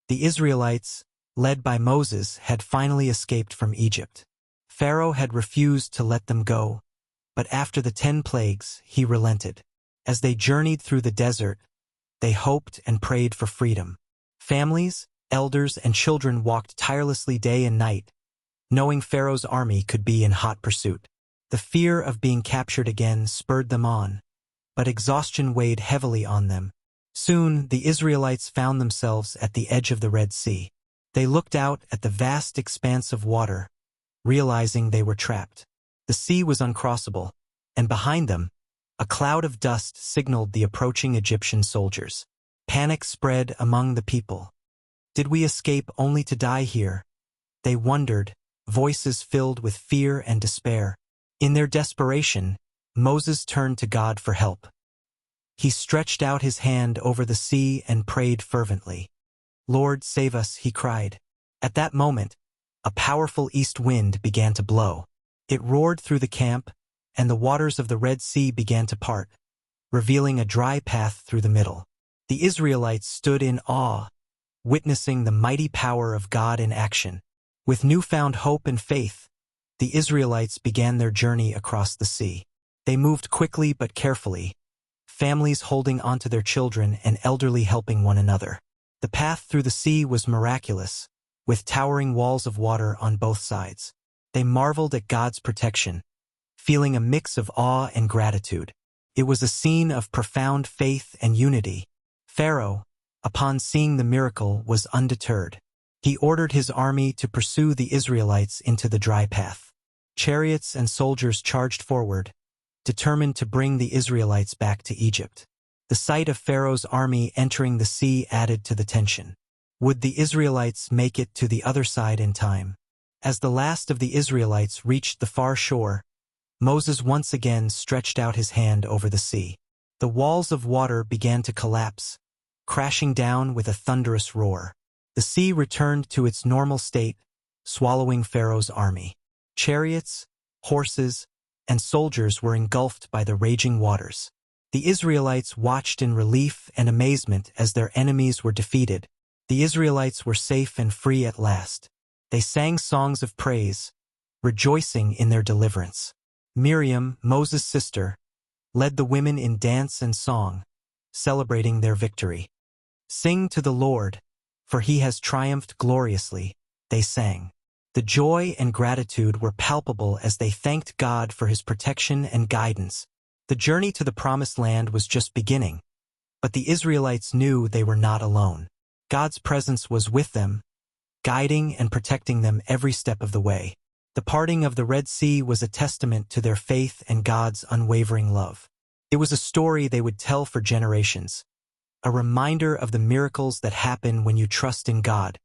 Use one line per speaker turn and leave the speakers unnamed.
The Israelites, led by Moses, had finally escaped from Egypt. Pharaoh had refused to let them go, but after the 10 plagues, he relented. As they journeyed through the desert, they hoped and prayed for freedom. Families, elders, and children walked tirelessly day and night, knowing Pharaoh's army could be in hot pursuit. The fear of being captured again spurred them on, but exhaustion weighed heavily on them. Soon, the Israelites found themselves at the edge of the Red Sea. They looked out at the vast expanse of water, realizing they were trapped. The sea was uncrossable, and behind them, a cloud of dust signaled the approaching Egyptian soldiers. Panic spread among the people. Did we escape only to die here? They wondered, voices filled with fear and despair. In their desperation, Moses turned to God for help. He stretched out his hand over the sea and prayed fervently. "Lord, save us," he cried. At that moment, a powerful east wind began to blow. It roared through the camp, and the waters of the Red Sea began to part, revealing a dry path through the middle. The Israelites stood in awe, witnessing the mighty power of God in action. With newfound hope and faith, the Israelites began their journey across the sea. They moved quickly but carefully, families holding onto their children and elderly helping one another. The path through the sea was miraculous, with towering walls of water on both sides. They marveled at God's protection, feeling a mix of awe and gratitude. It was a scene of profound faith and unity. Pharaoh, upon seeing the miracle, was undeterred. He ordered his army to pursue the Israelites into the dry path. Chariots and soldiers charged forward, determined to bring the Israelites back to Egypt. The sight of Pharaoh's army entering the sea added to the tension. Would the Israelites make it to the other side in time? As the last of the Israelites reached the far shore, Moses once again stretched out his hand over the sea. The walls of water began to collapse, crashing down with a thunderous roar. The sea returned to its normal state, swallowing Pharaoh's army. Chariots, horses, and soldiers were engulfed by the raging waters. The Israelites watched in relief and amazement as their enemies were defeated. The Israelites were safe and free at last. They sang songs of praise, rejoicing in their deliverance. Miriam, Moses' sister, led the women in dance and song, celebrating their victory. "Sing to the Lord, for he has triumphed gloriously," they sang. The joy and gratitude were palpable as they thanked God for his protection and guidance. The journey to the Promised Land was just beginning, but the Israelites knew they were not alone. God's presence was with them, guiding and protecting them every step of the way. The parting of the Red Sea was a testament to their faith and God's unwavering love. It was a story they would tell for generations, a reminder of the miracles that happen when you trust in God.